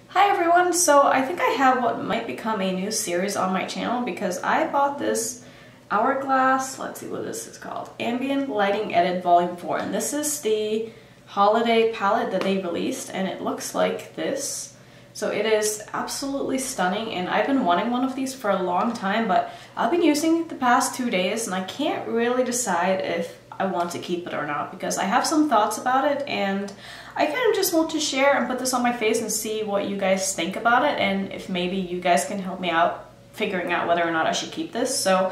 Hi everyone, so I think I have what might become a new series on my channel because I bought this Hourglass, let's see what this is called, Ambient Lighting Edit Volume 4, and this is the holiday palette that they released and it looks like this. So it is absolutely stunning and I've been wanting one of these for a long time, but I've been using it the past 2 days and I can't really decide if I want to keep it or not because I have some thoughts about it and I kind of just want to share and put this on my face and see what you guys think about it and if maybe you guys can help me out figuring out whether or not I should keep this. So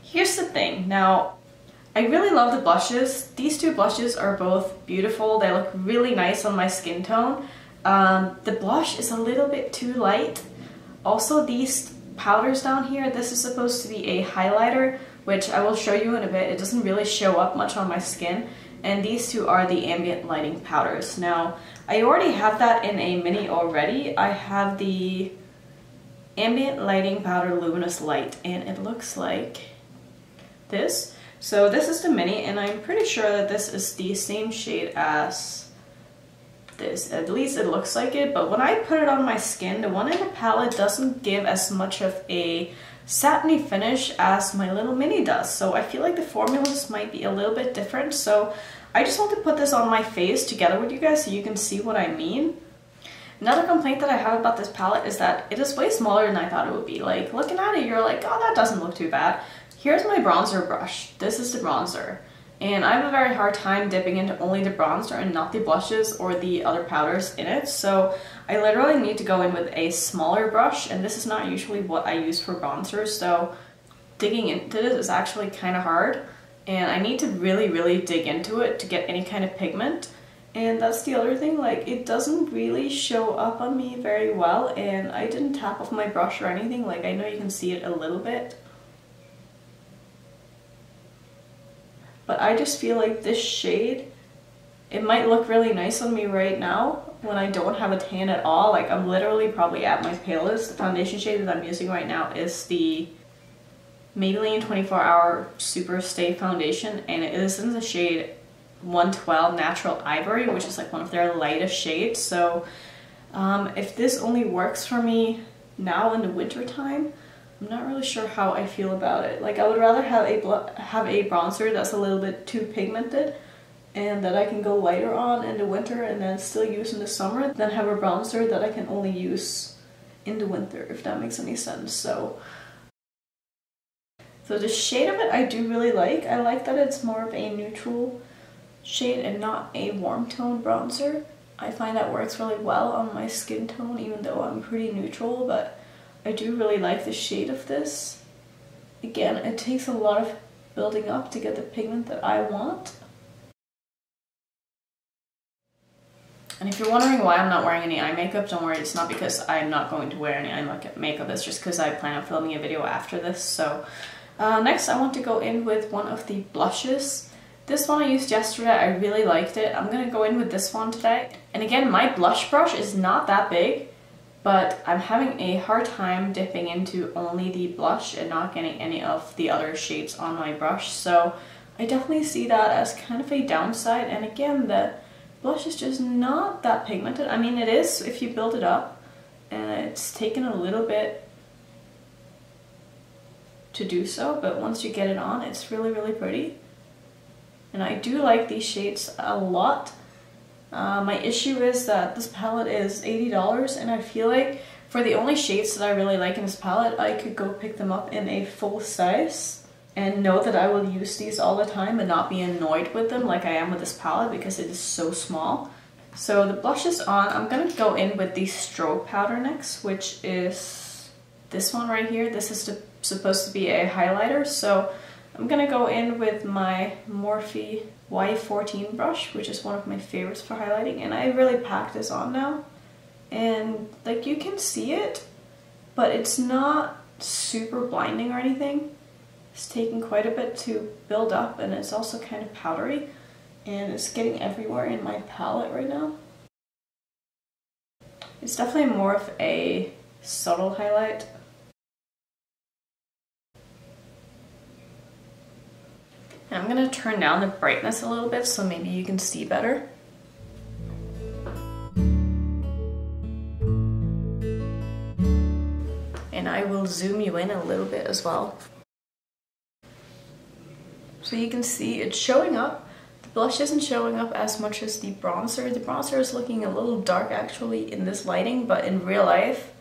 here's the thing. Now, I really love the blushes. These two blushes are both beautiful. They look really nice on my skin tone. The blush is a little bit too light. Also, these powders down here, this is supposed to be a highlighter, which I will show you in a bit. It doesn't really show up much on my skin. And these two are the ambient lighting powders. Now, I already have that in a mini already. I have the ambient lighting powder Luminous Light, and it looks like this. So this is the mini, and I'm pretty sure that this is the same shade as this. At least it looks like it, but when I put it on my skin, the one in the palette doesn't give as much of a satiny finish as my little mini does. So I feel like the formulas might be a little bit different. So I just want to put this on my face together with you guys so you can see what I mean. Another complaint that I have about this palette is that it is way smaller than I thought it would be. Like, looking at it, you're like, oh, that doesn't look too bad. Here's my bronzer brush. This is the bronzer. And I have a very hard time dipping into only the bronzer and not the blushes or the other powders in it. So I literally need to go in with a smaller brush, and this is not usually what I use for bronzer. So digging into this is actually kind of hard. And I need to really dig into it to get any kind of pigment. And that's the other thing, like it doesn't really show up on me very well, and I didn't tap off my brush or anything. Like, I know you can see it a little bit. But I just feel like this shade, it might look really nice on me right now when I don't have a tan at all. Like, I'm literally probably at my palest. The foundation shade that I'm using right now is the Maybelline 24-Hour Superstay Foundation, and it is in the shade 112 Natural Ivory, which is like one of their lightest shades. So if this only works for me now in the winter time, I'm not really sure how I feel about it. Like, I would rather have a bronzer that's a little bit too pigmented and that I can go lighter on in the winter and then still use in the summer than have a bronzer that I can only use in the winter, if that makes any sense. So the shade of it I do really like. I like that it's more of a neutral shade and not a warm tone bronzer. I find that works really well on my skin tone, even though I'm pretty neutral, but I do really like the shade of this. Again, it takes a lot of building up to get the pigment that I want. And if you're wondering why I'm not wearing any eye makeup, don't worry, it's not because I'm not going to wear any eye makeup, it's just because I plan on filming a video after this. So next I want to go in with one of the blushes. This one I used yesterday, I really liked it. I'm gonna go in with this one today. And again, my blush brush is not that big, but I'm having a hard time dipping into only the blush and not getting any of the other shades on my brush. So I definitely see that as kind of a downside. And again, the blush is just not that pigmented. I mean, it is if you build it up, and it's taken a little bit to do so, but once you get it on, it's really pretty. And I do like these shades a lot. My issue is that this palette is $80, and I feel like for the only shades that I really like in this palette, I could go pick them up in a full size and know that I will use these all the time and not be annoyed with them like I am with this palette because it is so small. So the blush is on. I'm gonna go in with the Strobe powder next, which is this one right here. This is supposed to be a highlighter, so I'm gonna go in with my Morphe Y14 brush, which is one of my favorites for highlighting, and I really packed this on now. And like, you can see it, but it's not super blinding or anything. It's taking quite a bit to build up, and it's also kind of powdery, and it's getting everywhere in my palette right now. It's definitely more of a subtle highlight. And I'm gonna turn down the brightness a little bit so maybe you can see better. I will zoom you in a little bit as well. So you can see it's showing up. The blush isn't showing up as much as the bronzer. The bronzer is looking a little dark actually in this lighting, but in real life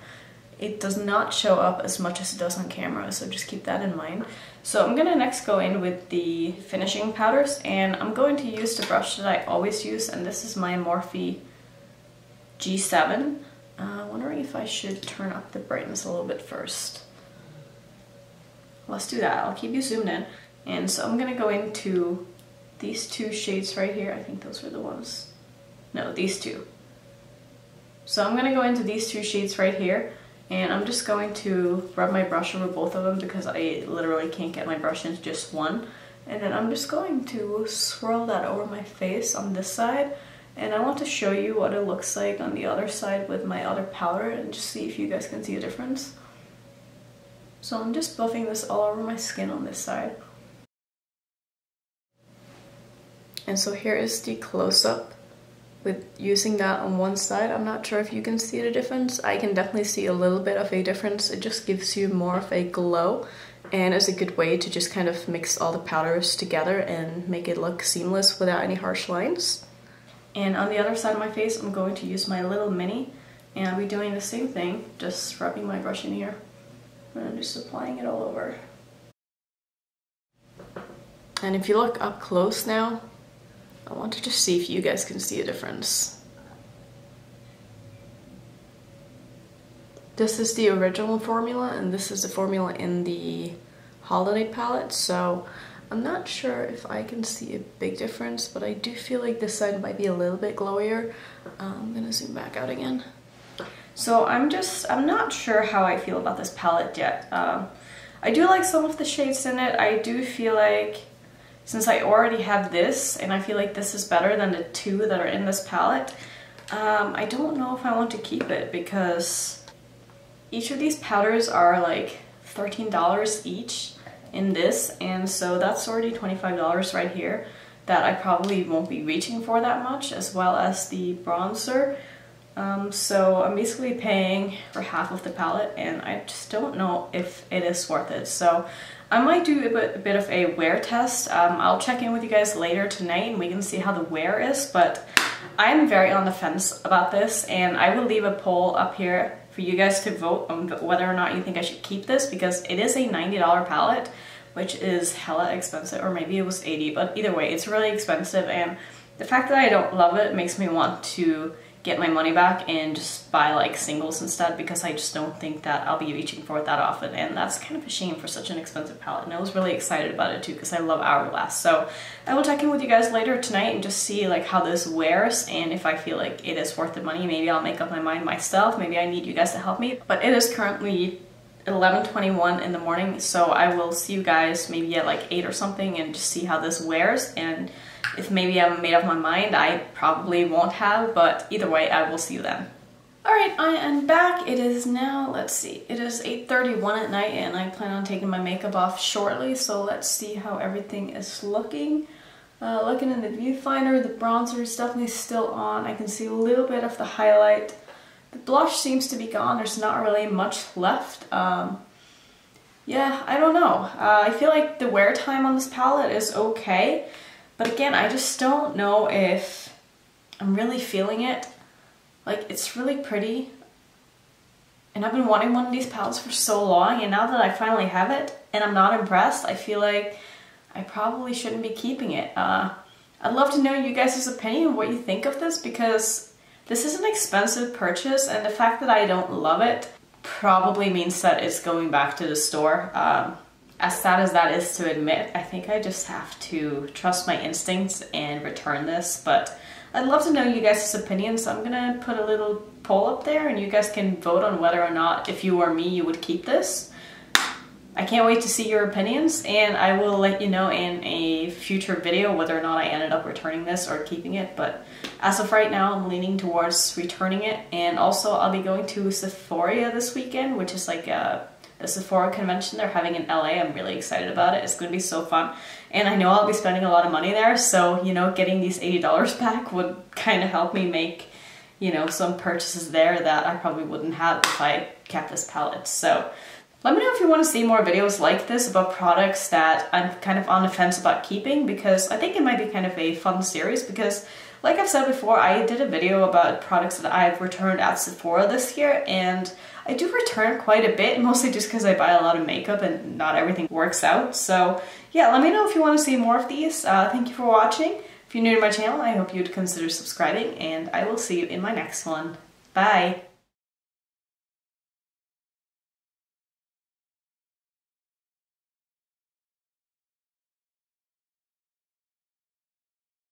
it does not show up as much as it does on camera, so just keep that in mind. So I'm gonna next go in with the finishing powders, and I'm going to use the brush that I always use, and this is my Morphe G7. Wondering if I should turn up the brightness a little bit first. Let's do that. I'll keep you zoomed in. And so I'm gonna go into these two shades right here. I think those were the ones. No, these two. So I'm gonna go into these two shades right here, and I'm just going to rub my brush over both of them because I literally can't get my brush into just one. And then I'm just going to swirl that over my face on this side. And I want to show you what it looks like on the other side with my other powder and just see if you guys can see a difference. So I'm just buffing this all over my skin on this side. And so here is the close-up with using that on one side. I'm not sure if you can see the difference. I can definitely see a little bit of a difference. It just gives you more of a glow and is a good way to just kind of mix all the powders together and make it look seamless without any harsh lines. And on the other side of my face, I'm going to use my little mini, and I'll be doing the same thing, just rubbing my brush in here and just applying it all over. And if you look up close now, I want to just see if you guys can see a difference. This is the original formula, and this is the formula in the holiday palette, so I'm not sure if I can see a big difference, but I do feel like this side might be a little bit glowier. I'm gonna zoom back out again. So I'm not sure how I feel about this palette yet. I do like some of the shades in it. I do feel like, since I already have this, and I feel like this is better than the two that are in this palette, I don't know if I want to keep it because each of these powders are like $13 each in this, and so that's already $25 right here that I probably won't be reaching for that much, as well as the bronzer. So I'm basically paying for half of the palette, and I just don't know if it is worth it. So I might do a bit of a wear test. I'll check in with you guys later tonight and we can see how the wear is, but I'm very on the fence about this, and I will leave a poll up here for you guys to vote on whether or not you think I should keep this, because it is a $90 palette, which is hella expensive, or maybe it was 80, but either way, it's really expensive, and the fact that I don't love it makes me want to get my money back and just buy like singles instead, because I just don't think that I'll be reaching for it that often, and that's kind of a shame for such an expensive palette. And I was really excited about it too because I love Hourglass. So I will check in with you guys later tonight and just see like how this wears, and if I feel like it is worth the money, maybe I'll make up my mind myself. Maybe I need you guys to help me. But it is currently 11:21 in the morning, so I will see you guys maybe at like 8 or something and just see how this wears, and if maybe I'm made up my mind, I probably won't have, but either way, I will see you then. Alright, I am back. It is now, let's see, it is 8:31 at night, and I plan on taking my makeup off shortly, so let's see how everything is looking. Looking in the viewfinder, the bronzer is definitely still on. I can see a little bit of the highlight. The blush seems to be gone. There's not really much left. Yeah, I don't know. I feel like the wear time on this palette is okay. But again, I just don't know if I'm really feeling it. Like, it's really pretty. And I've been wanting one of these palettes for so long, and now that I finally have it and I'm not impressed, I feel like I probably shouldn't be keeping it. I'd love to know you guys' opinion, what you think of this, because this is an expensive purchase, and the fact that I don't love it probably means that it's going back to the store. As sad as that is to admit, I think I just have to trust my instincts and return this, but I'd love to know you guys' opinions, so I'm gonna put a little poll up there and you guys can vote on whether or not, if you were me, you would keep this. I can't wait to see your opinions, and I will let you know in a future video whether or not I ended up returning this or keeping it, but as of right now, I'm leaning towards returning it. And also, I'll be going to Sephora this weekend, which is like the Sephora convention they're having in LA. I'm really excited about it. It's going to be so fun. And I know I'll be spending a lot of money there, so, you know, getting these $80 back would kind of help me make, you know, some purchases there that I probably wouldn't have if I kept this palette. So Let me know if you want to see more videos like this about products that I'm kind of on the fence about keeping, because I think it might be kind of a fun series, because like I've said before, I did a video about products that I've returned at Sephora this year, and I do return quite a bit, mostly just because I buy a lot of makeup and not everything works out. So yeah, let me know if you want to see more of these. Thank you for watching. If you're new to my channel, I hope you'd consider subscribing, and I will see you in my next one. Bye!